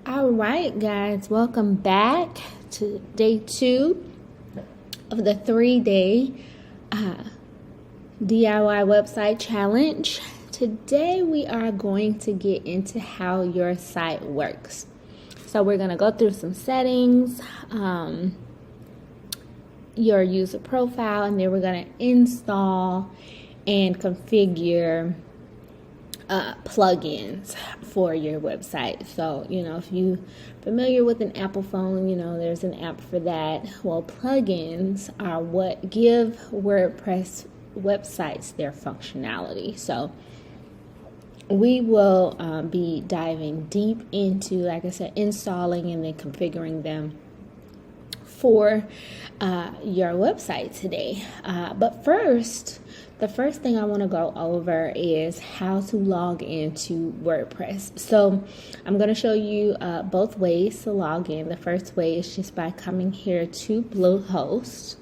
All right, guys, welcome back to day 2 of the 3-day DIY website challenge. Today we are going to get into how your site works. So we're going to go through some settings, your user profile, and then we're going to install and configure plugins for your website. So, if you're familiar with an Apple phone, there's an app for that. Well, plugins are what give WordPress websites their functionality. So, we will be diving deep into, like I said, installing and then configuring them for your website today. But first, the first thing I want to go over is how to log into WordPress. So I'm going to show you both ways to log in. The first way is just by coming here to Bluehost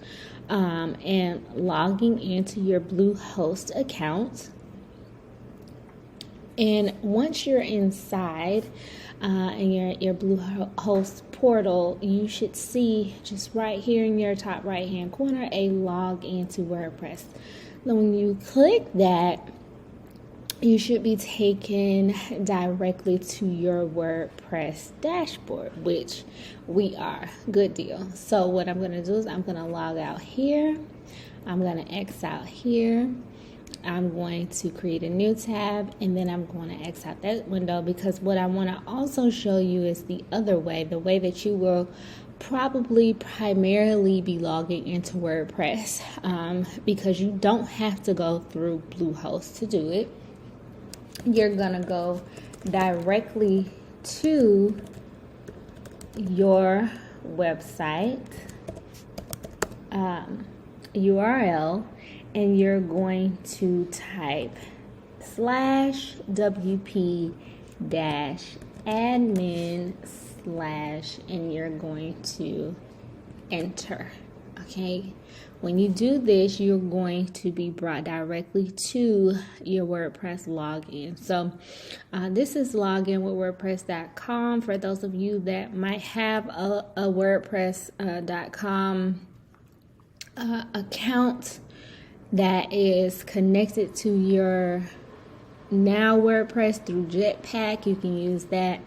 and logging into your Bluehost account. And once you're inside in your Bluehost portal, you should see just right here in your top right hand corner a log into WordPress. Then when you click that, you should be taken directly to your WordPress dashboard, which we are. Good deal. So what I'm going to do is I'm going to log out here. I'm going to X out here. I'm going to create a new tab, and then I'm going to X out that window, because what I want to also show you is the other way, the way that you will probably primarily be logging into WordPress, because you don't have to go through Bluehost to do it. You're going to go directly to your website URL, and you're going to type /wp-admin/ and you're going to enter. Okay, when you do this, you're going to be brought directly to your WordPress login. So this is login with WordPress.com. For those of you that might have a WordPress.com account that is connected to your now WordPress through Jetpack, you can use that.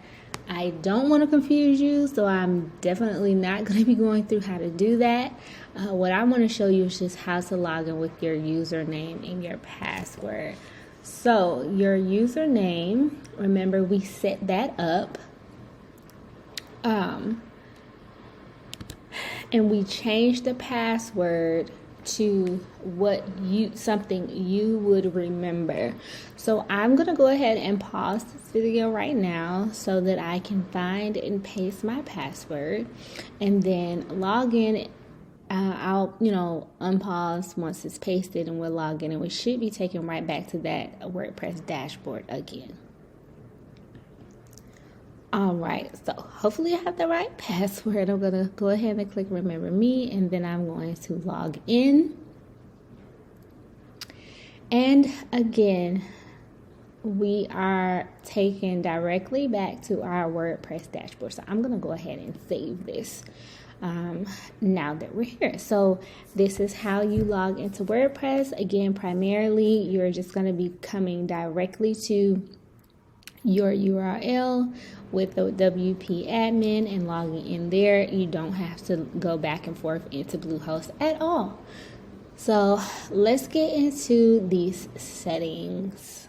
I don't want to confuse you, so I'm definitely not going to be going through how to do that. What I want to show you is just how to log in with your username and your password. So your username, remember we set that up, and we changed the password to something you would remember. So I'm going to go ahead and pause this video right now so that I can find and paste my password, and then log in. I'll unpause once it's pasted, and we'll log in, and we should be taken right back to that WordPress dashboard again. All right, so hopefully I have the right password. I'm going to go ahead and click Remember Me, and then I'm going to log in. And again, we are taken directly back to our WordPress dashboard. So I'm going to go ahead and save this now that we're here. So this is how you log into WordPress. Again, primarily, you're just going to be coming directly to your URL with the WP admin and logging in there. You don't have to go back and forth into Bluehost at all. So let's get into these settings.